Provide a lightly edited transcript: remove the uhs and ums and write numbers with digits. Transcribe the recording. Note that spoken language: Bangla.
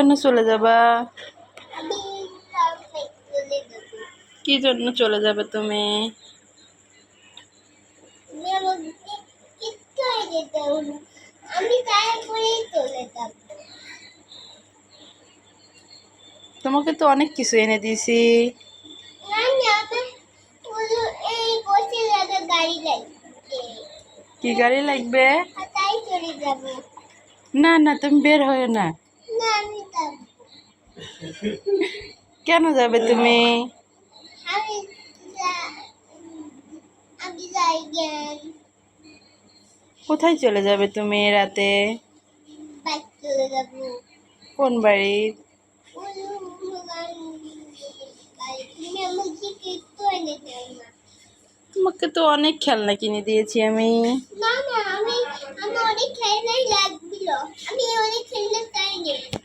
কেন চলে যাবা? আমি তারপরে চলে যাব। কি জন্য চলে যাবে তুমি? তুমি আমাকে কিচ্ছু এনে দাও না। আমি তারপরেই চলে যাব। তোমাকে তো অনেক কিছু এনে দিয়েছি। না না আমার পুরো এই বসে লাগা গাড়ি লাগবে। কি গাড়ি লাগবে? আর তাই চলে যাব। না না, তুমি বের হয়ে না। না আমি যাব। কেন যাবে তুমি? আমি যা- আমি যাই জ্ঞান। কোথায় চলে যাবে তুমি রাতে? বাইক চলে যাব। কোন বাড়ি? তুমি আমাকে কিচ্ছু এনে দাও না। তোমাকে তো অনেক খেলনা কিনে দিয়েছি আমি। না না আমি আমার অনেক খেলনাই লাগছিল। আমি অনেক খেলনা চাই না।